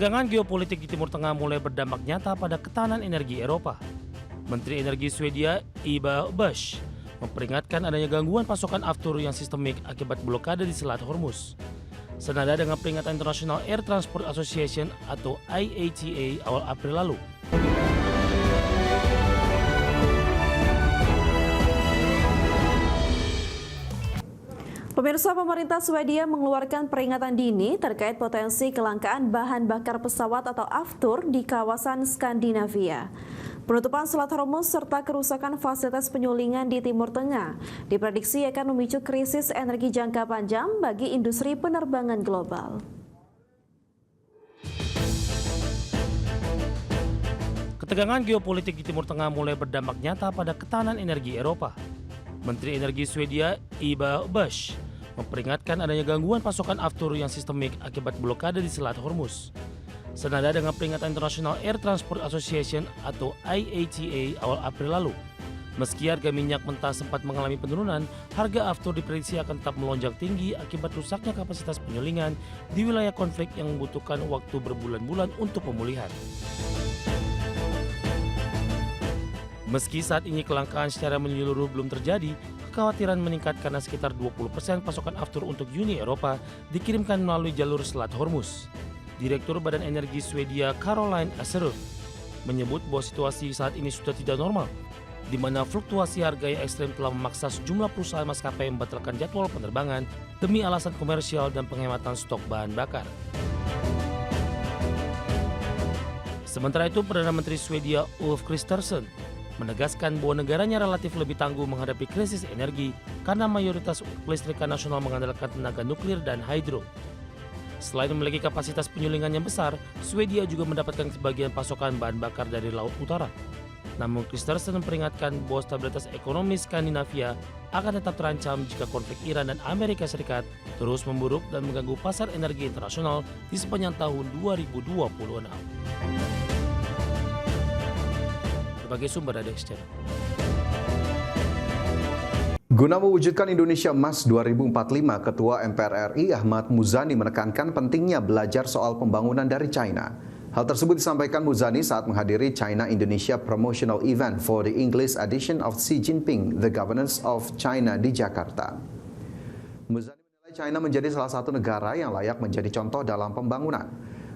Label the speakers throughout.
Speaker 1: Ketegangan geopolitik di Timur Tengah mulai berdampak nyata pada ketahanan energi Eropa. Menteri Energi Swedia Ebba Busch memperingatkan adanya gangguan pasokan aftur yang sistemik akibat blokade di Selat Hormuz. Senada dengan peringatan International Air Transport Association atau IATA awal April lalu.
Speaker 2: Pemirsa, pemerintah Swedia mengeluarkan peringatan dini terkait potensi kelangkaan bahan bakar pesawat atau aftur di kawasan Skandinavia. Penutupan Selat Hormuz serta kerusakan fasilitas penyulingan di Timur Tengah diprediksi akan memicu krisis energi jangka panjang bagi industri penerbangan global.
Speaker 1: Ketegangan geopolitik di Timur Tengah mulai berdampak nyata pada ketahanan energi Eropa. Menteri Energi Swedia Ebba Busch memperingatkan adanya gangguan pasokan aftur yang sistemik akibat blokade di Selat Hormuz. Senada dengan peringatan International Air Transport Association atau IATA awal April lalu. Meski harga minyak mentah sempat mengalami penurunan, harga aftur diprediksi akan tetap melonjak tinggi akibat rusaknya kapasitas penyulingan di wilayah konflik yang membutuhkan waktu berbulan-bulan untuk pemulihan. Meski saat ini kelangkaan secara menyeluruh belum terjadi, kekhawatiran meningkat karena sekitar 20% pasokan aftur untuk Uni Eropa dikirimkan melalui jalur Selat Hormuz. Direktur Badan Energi Swedia Caroline Aserud menyebut bahwa situasi saat ini sudah tidak normal, di mana fluktuasi harga yang ekstrem telah memaksa sejumlah perusahaan maskapai membatalkan jadwal penerbangan demi alasan komersial dan penghematan stok bahan bakar. Sementara itu, Perdana Menteri Swedia Ulf Kristersson menegaskan bahwa negaranya relatif lebih tangguh menghadapi krisis energi karena mayoritas kelistrikan nasional mengandalkan tenaga nuklir dan hidro. Selain memiliki kapasitas penyulingan yang besar, Swedia juga mendapatkan sebagian pasokan bahan bakar dari Laut Utara. Namun Kristersson memperingatkan bahwa stabilitas ekonomi Skandinavia akan tetap terancam jika konflik Iran dan Amerika Serikat terus memburuk dan mengganggu pasar energi internasional di sepanjang tahun 2026. Berbagai sumber ada Exchange.
Speaker 3: Guna mewujudkan Indonesia Emas 2045, Ketua MPR RI Ahmad Muzani menekankan pentingnya belajar soal pembangunan dari China. Hal tersebut disampaikan Muzani saat menghadiri China Indonesia Promotional Event for the English edition of Xi Jinping, The Governance of China di Jakarta. Muzani menilai China menjadi salah satu negara yang layak menjadi contoh dalam pembangunan,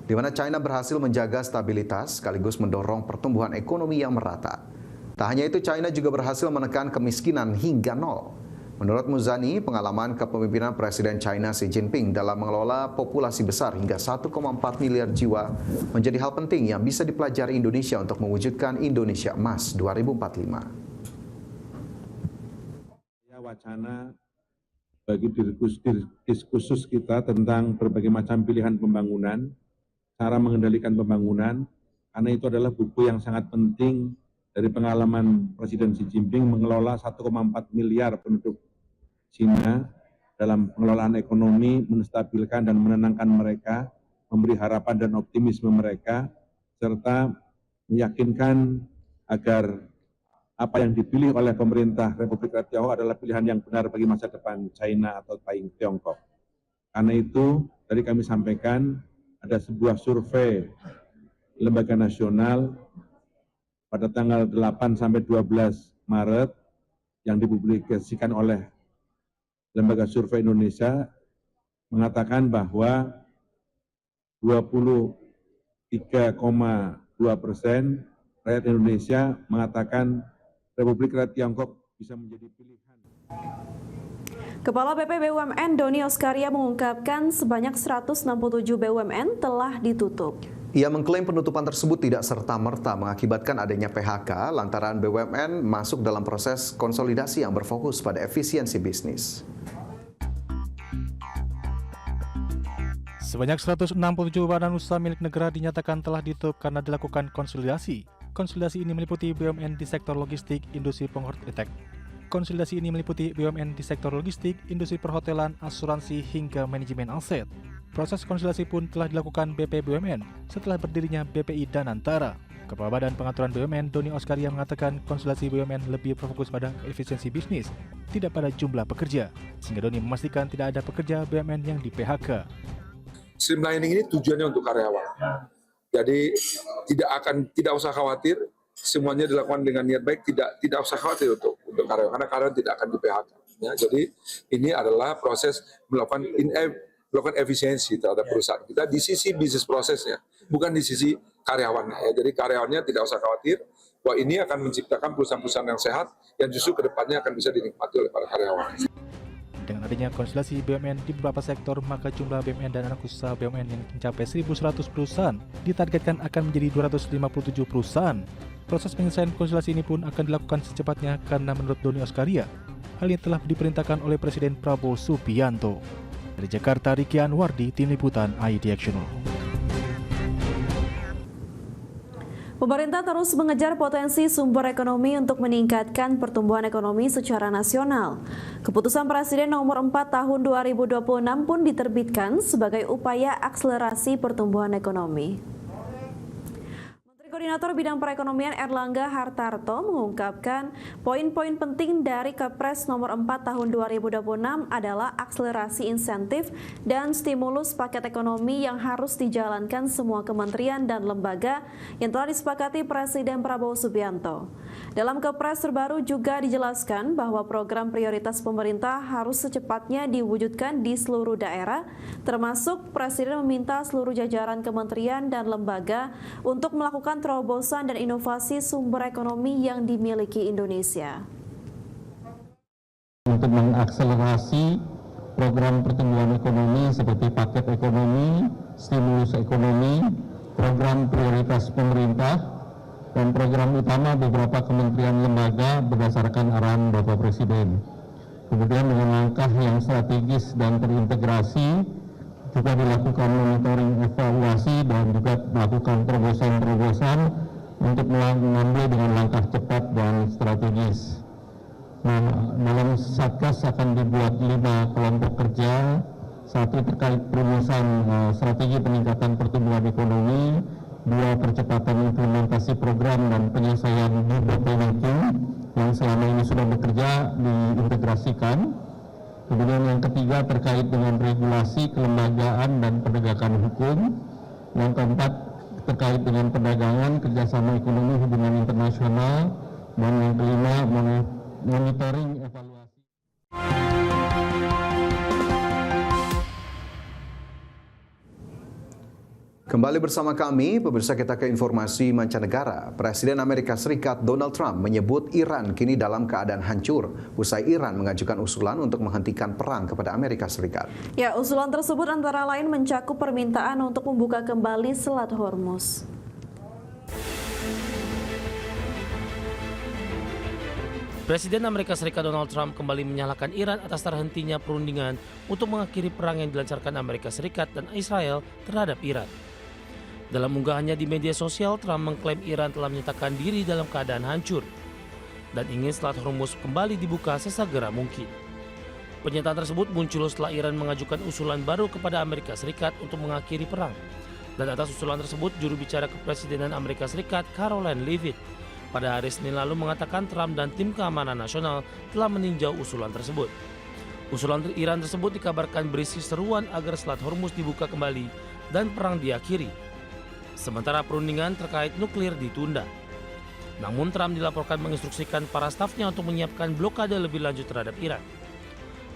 Speaker 3: di mana China berhasil menjaga stabilitas sekaligus mendorong pertumbuhan ekonomi yang merata. Tak hanya itu, China juga berhasil menekan kemiskinan hingga nol. Menurut Muzani, pengalaman kepemimpinan Presiden China Xi Jinping dalam mengelola populasi besar hingga 1,4 miliar jiwa menjadi hal penting yang bisa dipelajari Indonesia untuk mewujudkan Indonesia Emas 2045.
Speaker 4: Wacana bagi diskursus kita tentang berbagai macam pilihan pembangunan, cara mengendalikan pembangunan, karena itu adalah buku yang sangat penting dari pengalaman Presiden Xi Jinping mengelola 1,4 miliar penduduk Cina dalam pengelolaan ekonomi, menstabilkan dan menenangkan mereka, memberi harapan dan optimisme mereka, serta meyakinkan agar apa yang dipilih oleh pemerintah Republik Rakyat Tiongkok adalah pilihan yang benar bagi masa depan China atau Tiongkok. Karena itu, tadi kami sampaikan, ada sebuah survei lembaga nasional pada tanggal 8 sampai 12 Maret yang dipublikasikan oleh Lembaga Survei Indonesia mengatakan bahwa 23,2% rakyat Indonesia mengatakan Republik Rakyat Tiongkok bisa menjadi pilihan.
Speaker 2: Kepala BP BUMN Doni Oskaria mengungkapkan sebanyak 167 BUMN telah ditutup.
Speaker 3: Ia mengklaim penutupan tersebut tidak serta-merta mengakibatkan adanya PHK lantaran BUMN masuk dalam proses konsolidasi yang berfokus pada efisiensi bisnis.
Speaker 5: Sebanyak 167 badan usaha milik negara dinyatakan telah ditutup karena dilakukan konsolidasi. Konsolidasi ini meliputi BUMN di sektor logistik, industri penghortek. Konsolidasi ini meliputi BUMN di sektor logistik, industri perhotelan, asuransi, hingga manajemen aset. Proses konsolidasi pun telah dilakukan BP BUMN setelah berdirinya BPI Danantara. Kepala Badan Pengaturan BUMN Doni Oskaria mengatakan konsolidasi BUMN lebih berfokus pada efisiensi bisnis, tidak pada jumlah pekerja. Sehingga Doni memastikan tidak ada pekerja BUMN yang di PHK.
Speaker 6: Streamlining ini tujuannya untuk karyawan. Jadi tidak usah khawatir, semuanya dilakukan dengan niat baik, tidak usah khawatir untuk karyawan, karena karyawan tidak akan di PHK. Ya, jadi ini adalah proses melakukan efisiensi terhadap perusahaan kita di sisi bisnis prosesnya, bukan di sisi karyawannya. Ya. Jadi karyawannya tidak usah khawatir bahwa ini akan menciptakan perusahaan-perusahaan yang sehat yang justru kedepannya akan bisa dinikmati oleh para karyawan.
Speaker 5: Dengan adanya konsolidasi BUMN di beberapa sektor, maka jumlah BUMN dan anak usaha BUMN yang mencapai 1.100 perusahaan ditargetkan akan menjadi 257 perusahaan. Proses penyelesaian konsolidasi ini pun akan dilakukan secepatnya karena menurut Doni Oskaria, hal ini telah diperintahkan oleh Presiden Prabowo Subianto. Dari Jakarta, Riki Anwardi, Tim Liputan ID Actional.
Speaker 2: Pemerintah terus mengejar potensi sumber ekonomi untuk meningkatkan pertumbuhan ekonomi secara nasional. Keputusan Presiden nomor 4 tahun 2026 pun diterbitkan sebagai upaya akselerasi pertumbuhan ekonomi. Koordinator Bidang Perekonomian Erlangga Hartarto mengungkapkan poin-poin penting dari Kepres nomor 4 tahun 2026 adalah akselerasi insentif dan stimulus paket ekonomi yang harus dijalankan semua kementerian dan lembaga yang telah disepakati Presiden Prabowo Subianto. Dalam Kepres terbaru juga dijelaskan bahwa program prioritas pemerintah harus secepatnya diwujudkan di seluruh daerah, termasuk Presiden meminta seluruh jajaran kementerian dan lembaga untuk melakukan terobosan dan inovasi sumber ekonomi yang dimiliki Indonesia.
Speaker 7: Untuk mengakselerasi program pertumbuhan ekonomi seperti paket ekonomi, stimulus ekonomi, program prioritas pemerintah, dan program utama beberapa kementerian lembaga berdasarkan arahan Bapak Presiden. Kemudian dengan langkah yang strategis dan terintegrasi, juga dilakukan monitoring evaluasi dan juga melakukan terobosan-terobosan untuk mengambil dengan langkah cepat dan strategis. Nah, dalam Satgas akan dibuat 5 kelompok kerja, satu terkait perumusan strategi peningkatan pertumbuhan ekonomi, 2 percepatan implementasi program dan penyelesaian debottlenecking yang selama ini sudah bekerja diintegrasikan. Kemudian yang ketiga terkait dengan regulasi, kelembagaan, dan penegakan hukum. Yang keempat terkait dengan perdagangan, kerjasama ekonomi, hubungan internasional. Dan yang kelima monitoring evaluasi.
Speaker 3: Kembali bersama kami, pemirsa, kita ke informasi mancanegara. Presiden Amerika Serikat Donald Trump menyebut Iran kini dalam keadaan hancur usai Iran mengajukan usulan untuk menghentikan perang kepada Amerika Serikat.
Speaker 2: Ya, usulan tersebut antara lain mencakup permintaan untuk membuka kembali Selat Hormuz.
Speaker 1: Presiden Amerika Serikat Donald Trump kembali menyalahkan Iran atas terhentinya perundingan untuk mengakhiri perang yang dilancarkan Amerika Serikat dan Israel terhadap Iran. Dalam unggahannya di media sosial, Trump mengklaim Iran telah menyatakan diri dalam keadaan hancur dan ingin Selat Hormuz kembali dibuka sesegera mungkin. Pernyataan tersebut muncul setelah Iran mengajukan usulan baru kepada Amerika Serikat untuk mengakhiri perang. Dan atas usulan tersebut, juru bicara Kepresidenan Amerika Serikat Karoline Leavitt pada hari Senin lalu mengatakan Trump dan tim keamanan nasional telah meninjau usulan tersebut. Usulan Iran tersebut dikabarkan berisi seruan agar Selat Hormuz dibuka kembali dan perang diakhiri. Sementara perundingan terkait nuklir ditunda. Namun Trump dilaporkan menginstruksikan para stafnya untuk menyiapkan blokade lebih lanjut terhadap Iran.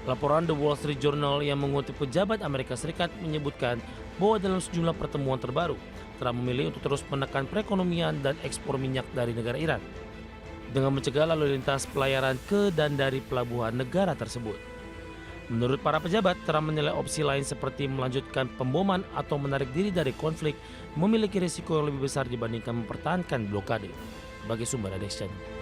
Speaker 1: Laporan The Wall Street Journal yang mengutip pejabat Amerika Serikat menyebutkan bahwa dalam sejumlah pertemuan terbaru, Trump memilih untuk terus menekan perekonomian dan ekspor minyak dari negara Iran dengan mencegah lalu lintas pelayaran ke dan dari pelabuhan negara tersebut. Menurut para pejabat, Trump menilai opsi lain seperti melanjutkan pemboman atau menarik diri dari konflik memiliki risiko yang lebih besar dibandingkan mempertahankan blokade. Bagi Sumber Adex Channel.